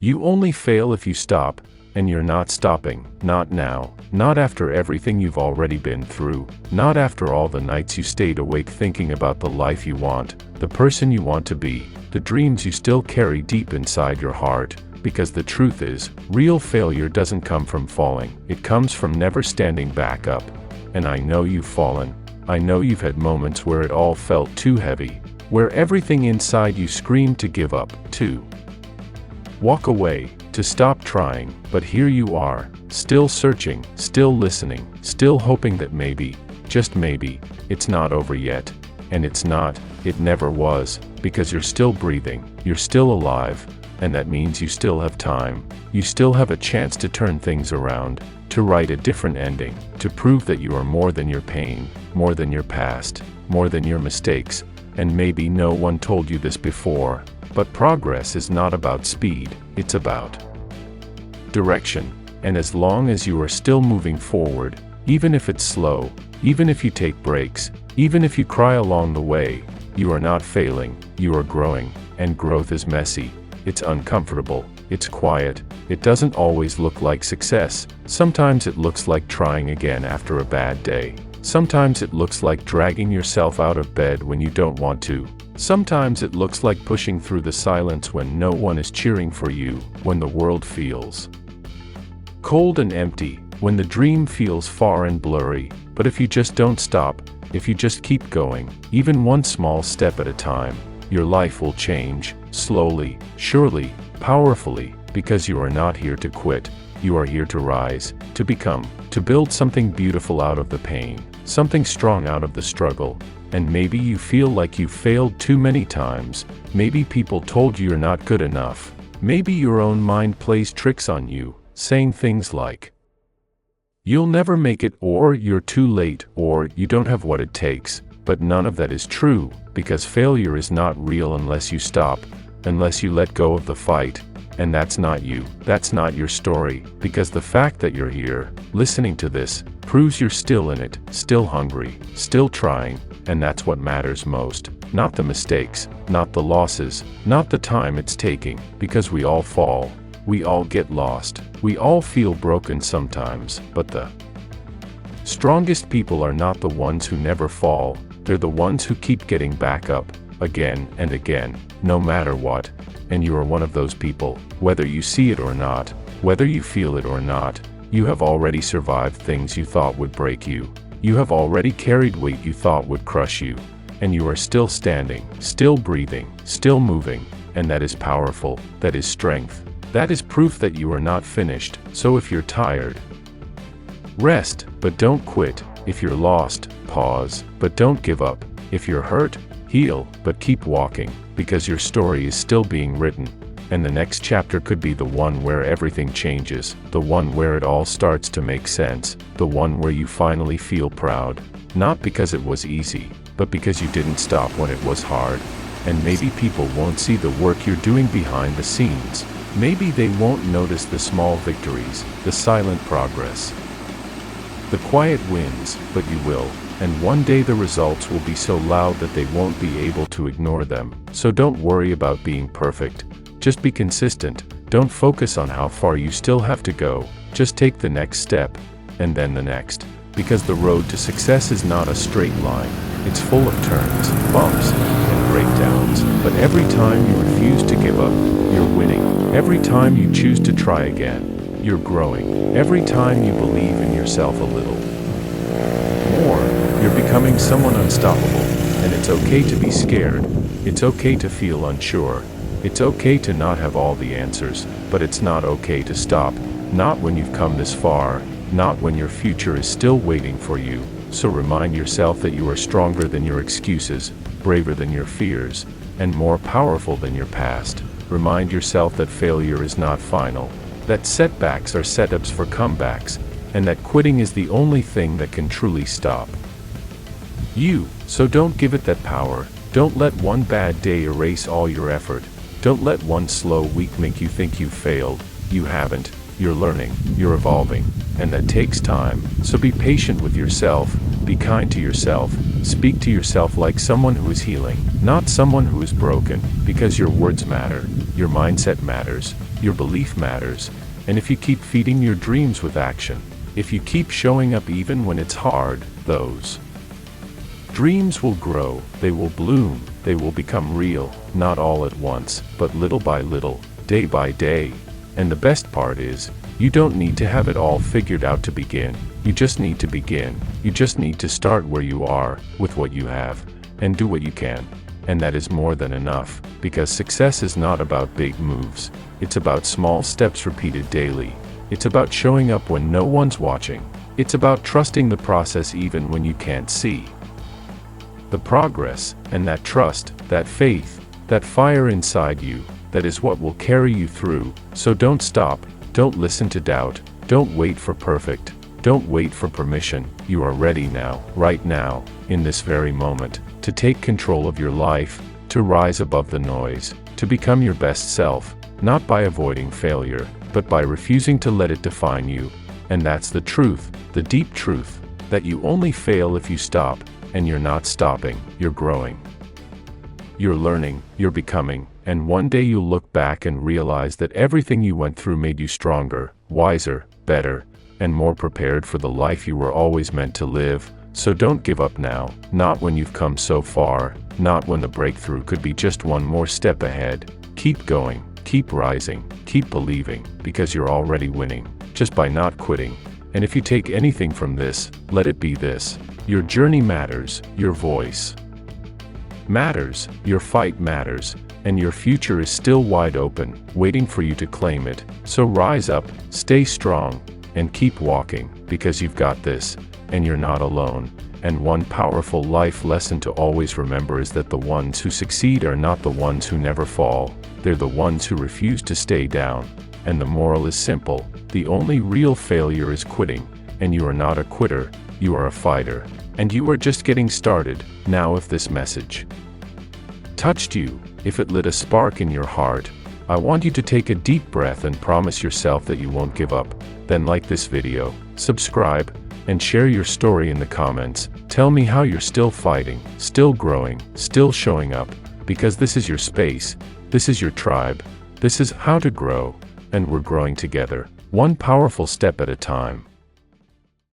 You only fail if you stop, and you're not stopping, not now, not after everything you've already been through, not after all the nights you stayed awake thinking about the life you want, the person you want to be, the dreams you still carry deep inside your heart, because the truth is, real failure doesn't come from falling, it comes from never standing back up. And I know you've fallen, I know you've had moments where it all felt too heavy, where everything inside you screamed to give up, to walk away, to stop trying, but here you are, still searching, still listening, still hoping that maybe, just maybe, it's not over yet. And it's not, it never was, because you're still breathing, you're still alive, and that means you still have time, you still have a chance to turn things around, to write a different ending, to prove that you are more than your pain, more than your past, more than your mistakes, and maybe no one told you this before. But progress is not about speed, it's about direction. And as long as you are still moving forward, even if it's slow, even if you take breaks, even if you cry along the way, you are not failing, you are growing. And growth is messy, it's uncomfortable, it's quiet, it doesn't always look like success. Sometimes it looks like trying again after a bad day. Sometimes it looks like dragging yourself out of bed when you don't want to. Sometimes it looks like pushing through the silence when no one is cheering for you, when the world feels cold and empty, when the dream feels far and blurry. But if you just don't stop, if you just keep going, even one small step at a time, your life will change, slowly, surely, powerfully, because you are not here to quit, you are here to rise, to become, to build something beautiful out of the pain, something strong out of the struggle. And maybe you feel like you failed too many times, maybe people told you you're not good enough, maybe your own mind plays tricks on you, saying things like, you'll never make it, or you're too late, or you don't have what it takes. But none of that is true, because failure is not real unless you stop, unless you let go of the fight. And that's not you, that's not your story, because the fact that you're here, listening to this, proves you're still in it, still hungry, still trying. And that's what matters most, not the mistakes, not the losses, not the time it's taking, because we all fall, we all get lost, we all feel broken sometimes, but the strongest people are not the ones who never fall, they're the ones who keep getting back up, again and again, no matter what. And you are one of those people, whether you see it or not, whether you feel it or not. You have already survived things you thought would break you. You have already carried weight you thought would crush you. And you are still standing, still breathing, still moving. And that is powerful, that is strength. That is proof that you are not finished. So if you're tired, rest, but don't quit. If you're lost, pause, but don't give up. If you're hurt, heal, but keep walking, because your story is still being written. And the next chapter could be the one where everything changes, the one where it all starts to make sense, the one where you finally feel proud, not because it was easy, but because you didn't stop when it was hard. And maybe people won't see the work you're doing behind the scenes. Maybe they won't notice the small victories, the silent progress, the quiet wins, but you will. And one day the results will be so loud that they won't be able to ignore them. So don't worry about being perfect. Just be consistent. Don't focus on how far you still have to go. Just take the next step, and then the next. Because the road to success is not a straight line. It's full of turns, bumps, and breakdowns. But every time you refuse to give up, you're winning. Every time you choose to try again, you're growing. Every time you believe in yourself a little more, you're becoming someone unstoppable. And it's okay to be scared. It's okay to feel unsure. It's okay to not have all the answers, but it's not okay to stop. Not when you've come this far, not when your future is still waiting for you. So remind yourself that you are stronger than your excuses, braver than your fears, and more powerful than your past. Remind yourself that failure is not final, that setbacks are setups for comebacks, and that quitting is the only thing that can truly stop you. So don't give it that power. Don't let one bad day erase all your effort. Don't let one slow week make you think you failed. You haven't. you're learning, you're evolving, and that takes time. So be patient with yourself, be kind to yourself, speak to yourself like someone who is healing, not someone who is broken, because your words matter, your mindset matters, your belief matters, and if you keep feeding your dreams with action, if you keep showing up even when it's hard, those dreams will grow, they will bloom, they will become real, not all at once, but little by little, day by day. And the best part is, you don't need to have it all figured out to begin. You just need to begin. You just need to start where you are, with what you have, and do what you can. And that is more than enough, because success is not about big moves. It's about small steps repeated daily. It's about showing up when no one's watching. It's about trusting the process even when you can't see the progress, and that trust, that faith, that fire inside you, that is what will carry you through. So don't stop, don't listen to doubt, don't wait for perfect, don't wait for permission. You are ready now, right now, in this very moment, to take control of your life, to rise above the noise, to become your best self, not by avoiding failure, but by refusing to let it define you. And that's the truth, the deep truth, that you only fail if you stop. And you're not stopping, you're growing. You're learning, you're becoming, and one day you'll look back and realize that everything you went through made you stronger, wiser, better, and more prepared for the life you were always meant to live. So don't give up now, not when you've come so far, not when the breakthrough could be just one more step ahead. Keep going, keep rising, keep believing, because you're already winning, just by not quitting. And if you take anything from this, let it be this. Your journey matters, your voice matters, your fight matters, and your future is still wide open, waiting for you to claim it. So rise up, stay strong, and keep walking, because you've got this, and you're not alone. And one powerful life lesson to always remember is that the ones who succeed are not the ones who never fall, they're the ones who refuse to stay down. And the moral is simple, the only real failure is quitting, and you are not a quitter, you are a fighter. And you are just getting started. Now if this message touched you, if it lit a spark in your heart, I want you to take a deep breath and promise yourself that you won't give up. Then like this video, subscribe, and share your story in the comments. Tell me how you're still fighting, still growing, still showing up, because this is your space, this is your tribe, this is how to grow, and we're growing together, one powerful step at a time.